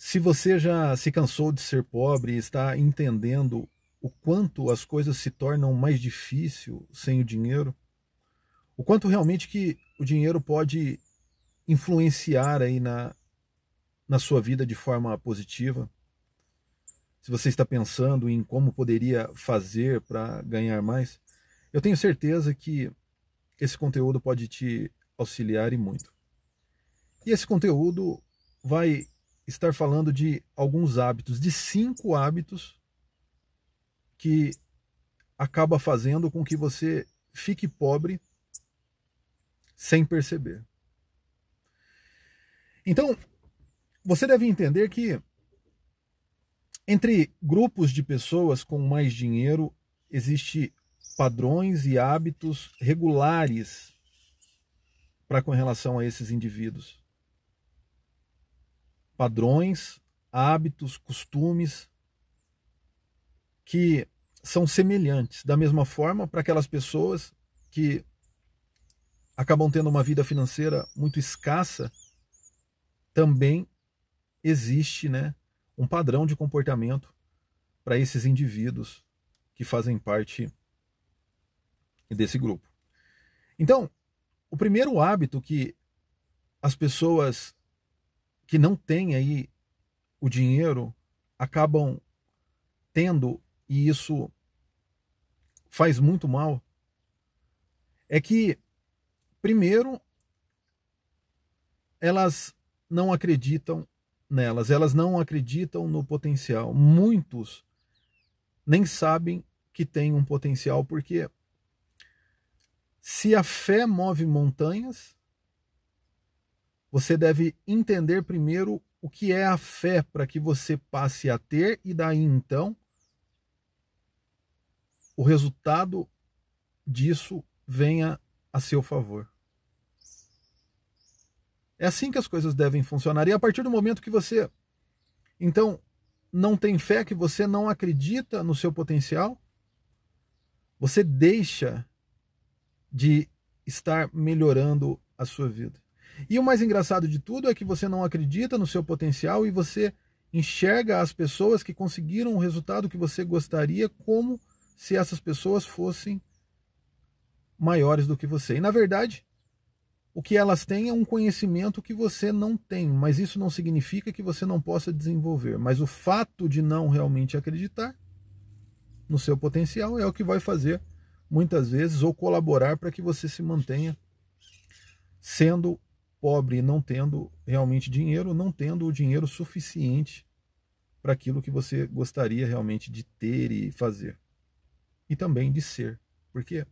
Se você já se cansou de ser pobre e está entendendo o quanto as coisas se tornam mais difíceis sem o dinheiro, o quanto realmente que o dinheiro pode influenciar aí na sua vida de forma positiva, se você está pensando em como poderia fazer para ganhar mais, eu tenho certeza que esse conteúdo pode te auxiliar e muito. E esse conteúdo vai estar falando de alguns hábitos, de 5 hábitos que acaba fazendo com que você fique pobre sem perceber. Então, você deve entender que entre grupos de pessoas com mais dinheiro existe padrões e hábitos regulares para com relação a esses indivíduos. Padrões, hábitos, costumes que são semelhantes. Da mesma forma, para aquelas pessoas que acabam tendo uma vida financeira muito escassa, também existe, né, um padrão de comportamento para esses indivíduos que fazem parte desse grupo. Então, o primeiro hábito que as pessoas que não têm aí o dinheiro acabam tendo, e isso faz muito mal, é que, primeiro, elas não acreditam nelas, elas não acreditam no potencial. Muitos nem sabem que tem um potencial, porque se a fé move montanhas, você deve entender primeiro o que é a fé para que você passe a ter, e daí então o resultado disso venha a seu favor. É assim que as coisas devem funcionar. E a partir do momento que você, então, não tem fé, que você não acredita no seu potencial, você deixa de estar melhorando a sua vida. E o mais engraçado de tudo é que você não acredita no seu potencial e você enxerga as pessoas que conseguiram o resultado que você gostaria como se essas pessoas fossem maiores do que você. E na verdade, o que elas têm é um conhecimento que você não tem, mas isso não significa que você não possa desenvolver. Mas o fato de não realmente acreditar no seu potencial é o que vai fazer, muitas vezes, ou colaborar para que você se mantenha sendo pobre e não tendo realmente dinheiro, não tendo o dinheiro suficiente para aquilo que você gostaria realmente de ter e fazer. E também de ser. Porque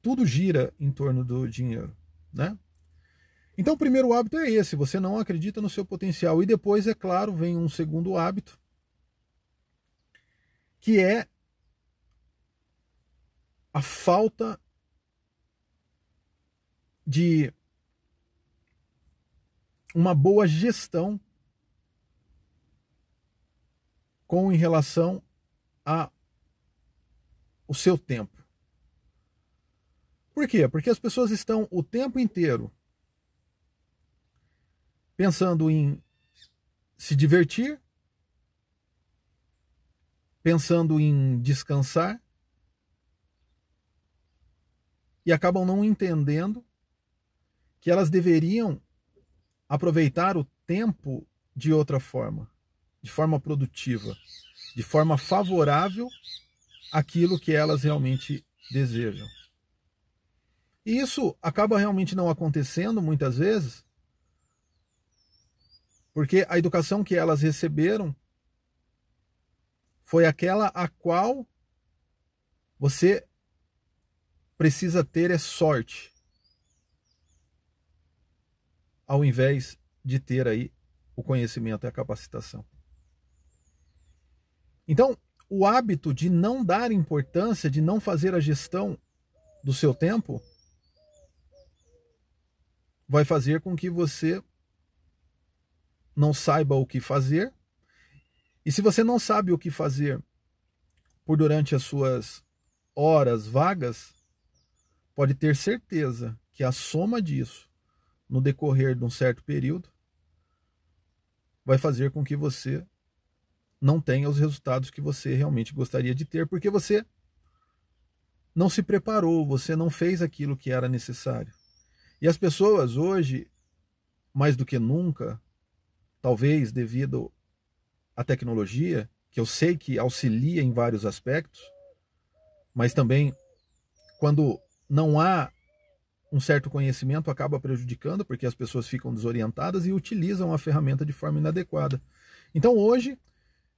tudo gira em torno do dinheiro, né? Então o primeiro hábito é esse, você não acredita no seu potencial. E depois, é claro, vem um segundo hábito, que é a falta de uma boa gestão em relação ao seu tempo. Por quê? Porque as pessoas estão o tempo inteiro pensando em se divertir, pensando em descansar, e acabam não entendendo que elas deveriam aproveitar o tempo de outra forma, de forma produtiva, de forma favorável àquilo que elas realmente desejam. E isso acaba realmente não acontecendo muitas vezes, porque a educação que elas receberam foi aquela a qual você precisa ter sorte, ao invés de ter aí o conhecimento e a capacitação. Então, o hábito de não dar importância, de não fazer a gestão do seu tempo, vai fazer com que você não saiba o que fazer. E se você não sabe o que fazer durante as suas horas vagas, pode ter certeza que a soma disso, no decorrer de um certo período, vai fazer com que você não tenha os resultados que você realmente gostaria de ter, porque você não se preparou, você não fez aquilo que era necessário. E as pessoas hoje, mais do que nunca, talvez devido à tecnologia, que eu sei que auxilia em vários aspectos, mas também quando não há um certo conhecimento acaba prejudicando, porque as pessoas ficam desorientadas e utilizam a ferramenta de forma inadequada. Então hoje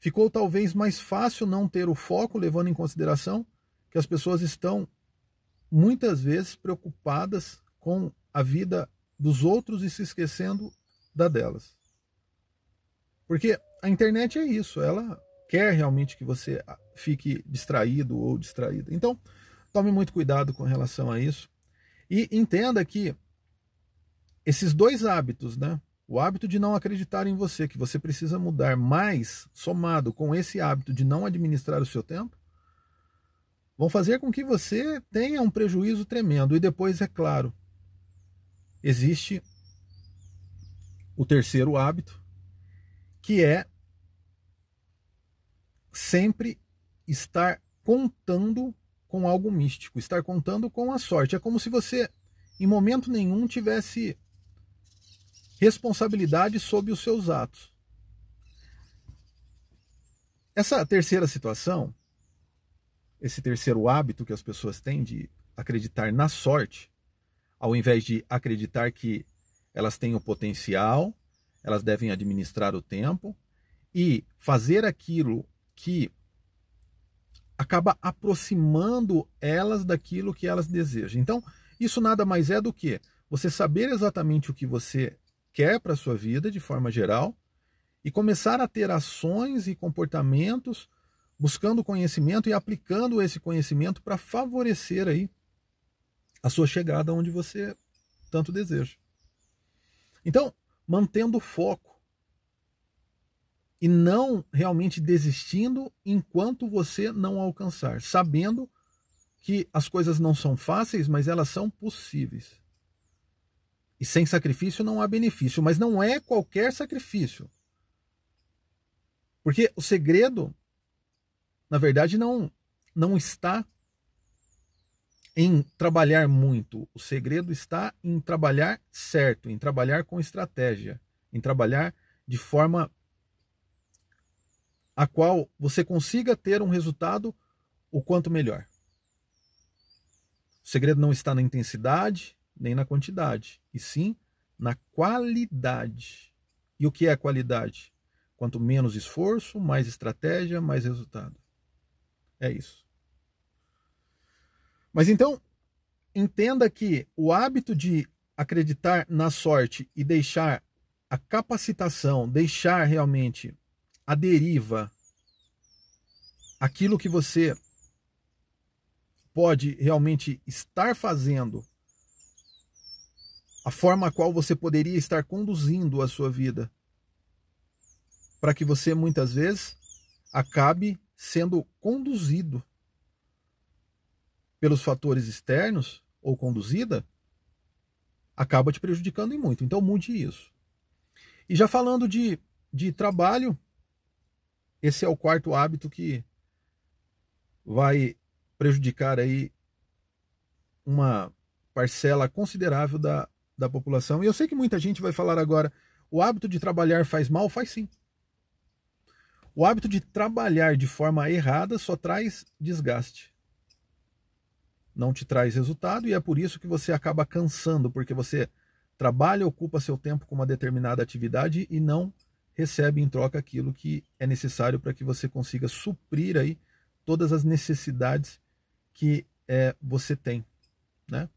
ficou talvez mais fácil não ter o foco, levando em consideração que as pessoas estão muitas vezes preocupadas com a vida dos outros e se esquecendo da delas. Porque a internet é isso, ela quer realmente que você fique distraído ou distraída. Então, tome muito cuidado com relação a isso e entenda que esses dois hábitos, né? O hábito de não acreditar em você, que você precisa mudar, mais somado com esse hábito de não administrar o seu tempo, vão fazer com que você tenha um prejuízo tremendo. E depois, é claro, existe o terceiro hábito, que é sempre estar contando com algo místico, estar contando com a sorte. É como se você, em momento nenhum, tivesse responsabilidade sobre os seus atos. Essa terceira situação, esse terceiro hábito que as pessoas têm de acreditar na sorte, ao invés de acreditar que elas têm o potencial, elas devem administrar o tempo e fazer aquilo que acaba aproximando elas daquilo que elas desejam. Então, isso nada mais é do que você saber exatamente o que você quer para a sua vida, de forma geral, e começar a ter ações e comportamentos buscando conhecimento e aplicando esse conhecimento para favorecer aí a sua chegada onde você tanto deseja. Então, mantendo o foco e não realmente desistindo enquanto você não alcançar, sabendo que as coisas não são fáceis, mas elas são possíveis. E sem sacrifício não há benefício, mas não é qualquer sacrifício. Porque o segredo, na verdade, não está em trabalhar muito. O segredo está em trabalhar certo, em trabalhar com estratégia, em trabalhar de forma a qual você consiga ter um resultado o quanto melhor. O segredo não está na intensidade, nem na quantidade, e sim na qualidade. E o que é a qualidade? Quanto menos esforço, mais estratégia, mais resultado. É isso. Mas então, entenda que o hábito de acreditar na sorte e deixar a capacitação, deixar realmente a deriva, aquilo que você pode realmente estar fazendo, a forma a qual você poderia estar conduzindo a sua vida, para que você muitas vezes acabe sendo conduzido pelos fatores externos ou conduzida, acaba te prejudicando em muito. Então mude isso. E já falando de trabalho, esse é o quarto hábito que vai prejudicar aí uma parcela considerável da população. E eu sei que muita gente vai falar agora, o hábito de trabalhar faz mal? Faz sim. O hábito de trabalhar de forma errada só traz desgaste. Não te traz resultado e é por isso que você acaba cansando, porque você trabalha, ocupa seu tempo com uma determinada atividade e não recebe em troca aquilo que é necessário para que você consiga suprir aí todas as necessidades que você tem, né?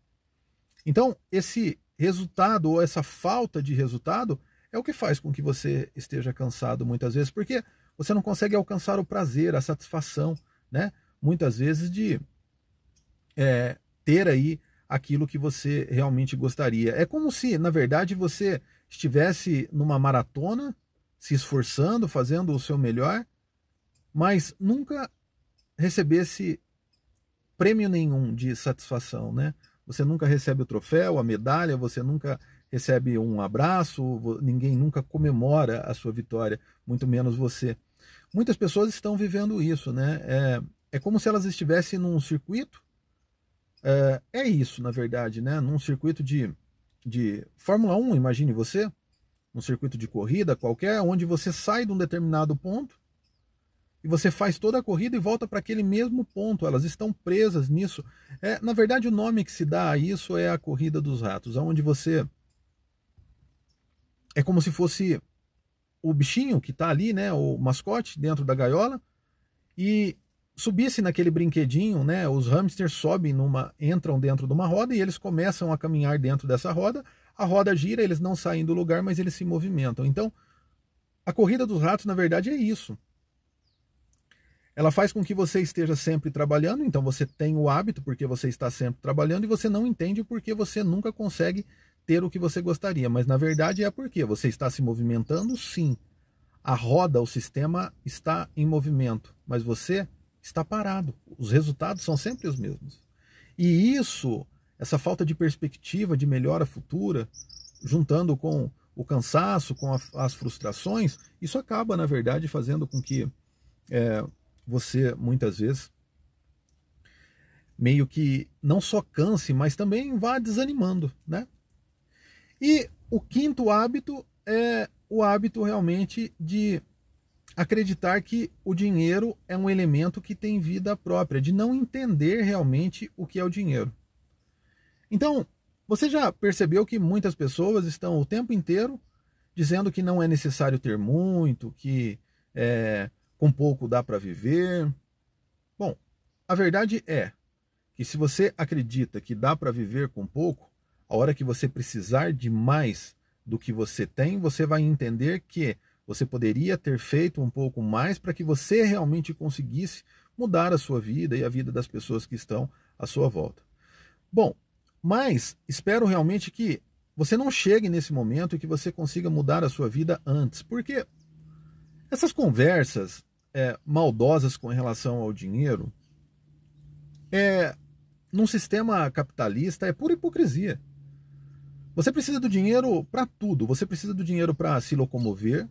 Então, esse resultado ou essa falta de resultado é o que faz com que você esteja cansado muitas vezes, porque você não consegue alcançar o prazer, a satisfação, né? Muitas vezes de ter aí aquilo que você realmente gostaria. É como se, na verdade, você estivesse numa maratona, se esforçando, fazendo o seu melhor, mas nunca recebesse prêmio nenhum de satisfação, né? Você nunca recebe o troféu, a medalha, você nunca recebe um abraço, ninguém nunca comemora a sua vitória, muito menos você. Muitas pessoas estão vivendo isso, né? É como se elas estivessem num circuito, é isso, na verdade, né? Num circuito de Fórmula 1, imagine você, um circuito de corrida qualquer, onde você sai de um determinado ponto e você faz toda a corrida e volta para aquele mesmo ponto. Elas estão presas nisso. Na verdade, o nome que se dá a isso é a corrida dos ratos, onde você... É como se fosse o bichinho que está ali, né, o mascote dentro da gaiola, e subisse naquele brinquedinho, né, os hamsters entram dentro de uma roda e eles começam a caminhar dentro dessa roda, a roda gira, eles não saem do lugar, mas eles se movimentam. Então, a corrida dos ratos, na verdade, é isso. Ela faz com que você esteja sempre trabalhando, então você tem o hábito porque você está sempre trabalhando e você não entende porque você nunca consegue ter o que você gostaria, mas na verdade é porque você está se movimentando, sim. A roda, o sistema está em movimento, mas você está parado. Os resultados são sempre os mesmos. E isso, essa falta de perspectiva de melhora futura, juntando com o cansaço, com as frustrações, isso acaba, na verdade, fazendo com que você, muitas vezes, meio que não só canse, mas também vá desanimando, né? E o quinto hábito é o hábito realmente de acreditar que o dinheiro é um elemento que tem vida própria, de não entender realmente o que é o dinheiro. Então, você já percebeu que muitas pessoas estão o tempo inteiro dizendo que não é necessário ter muito, que com pouco dá para viver? Bom, a verdade é que se você acredita que dá para viver com pouco, a hora que você precisar de mais do que você tem, você vai entender que você poderia ter feito um pouco mais para que você realmente conseguisse mudar a sua vida e a vida das pessoas que estão à sua volta. Bom, mas espero realmente que você não chegue nesse momento e que você consiga mudar a sua vida antes, porque essas conversas maldosas com relação ao dinheiro, num sistema capitalista, é pura hipocrisia. Você precisa do dinheiro para tudo. Você precisa do dinheiro para se locomover,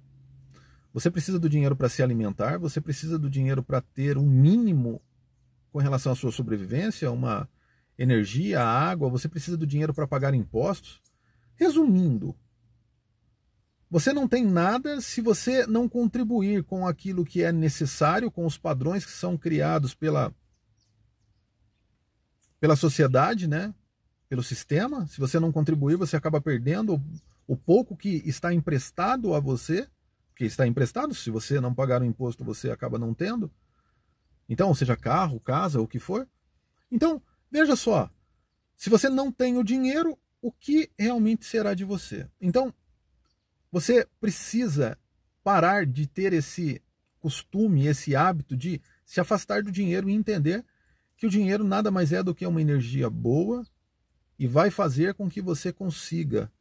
você precisa do dinheiro para se alimentar, você precisa do dinheiro para ter um mínimo com relação à sua sobrevivência, uma energia, água, você precisa do dinheiro para pagar impostos. Resumindo, você não tem nada se você não contribuir com aquilo que é necessário, com os padrões que são criados pela sociedade, né? Pelo sistema. Se você não contribuir, você acaba perdendo o pouco que está emprestado a você, que está emprestado, se você não pagar o imposto, você acaba não tendo. Então, seja carro, casa, o que for. Então, veja só, se você não tem o dinheiro, o que realmente será de você? Então, você precisa parar de ter esse costume, esse hábito de se afastar do dinheiro e entender que o dinheiro nada mais é do que uma energia boa e vai fazer com que você consiga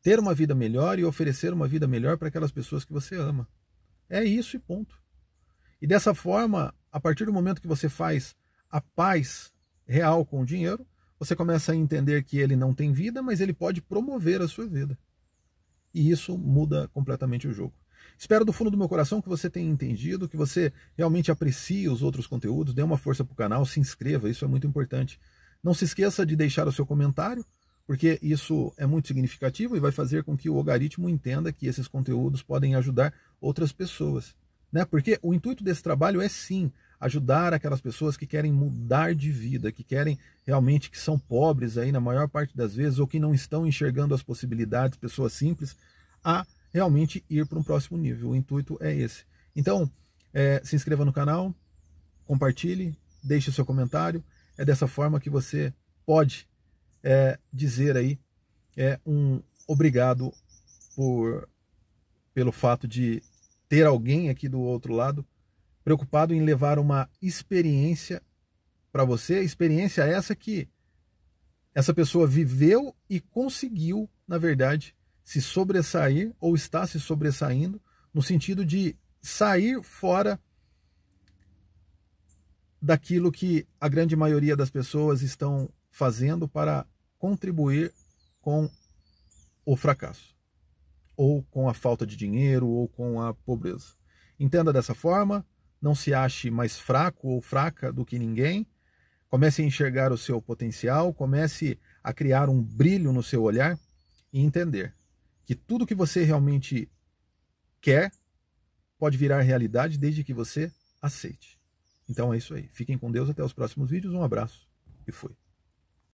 ter uma vida melhor e oferecer uma vida melhor para aquelas pessoas que você ama. É isso e ponto. E dessa forma, a partir do momento que você faz a paz real com o dinheiro, você começa a entender que ele não tem vida, mas ele pode promover a sua vida. E isso muda completamente o jogo. Espero do fundo do meu coração que você tenha entendido, que você realmente aprecie os outros conteúdos, dê uma força para o canal, se inscreva, isso é muito importante. Não se esqueça de deixar o seu comentário, porque isso é muito significativo e vai fazer com que o algoritmo entenda que esses conteúdos podem ajudar outras pessoas, né? Porque o intuito desse trabalho é sim ajudar aquelas pessoas que querem mudar de vida, que querem realmente, que são pobres aí na maior parte das vezes, ou que não estão enxergando as possibilidades, pessoas simples, a realmente ir para um próximo nível. O intuito é esse. Então, se inscreva no canal, compartilhe, deixe o seu comentário. É dessa forma que você pode dizer aí um obrigado pelo fato de ter alguém aqui do outro lado preocupado em levar uma experiência para você, experiência essa que essa pessoa viveu e conseguiu, na verdade, se sobressair ou está se sobressaindo no sentido de sair fora daquilo que a grande maioria das pessoas estão fazendo para contribuir com o fracasso, ou com a falta de dinheiro, ou com a pobreza. Entenda dessa forma, não se ache mais fraco ou fraca do que ninguém, comece a enxergar o seu potencial, comece a criar um brilho no seu olhar e entender que tudo que você realmente quer pode virar realidade desde que você aceite. Então é isso aí. Fiquem com Deus, até os próximos vídeos, um abraço e fui.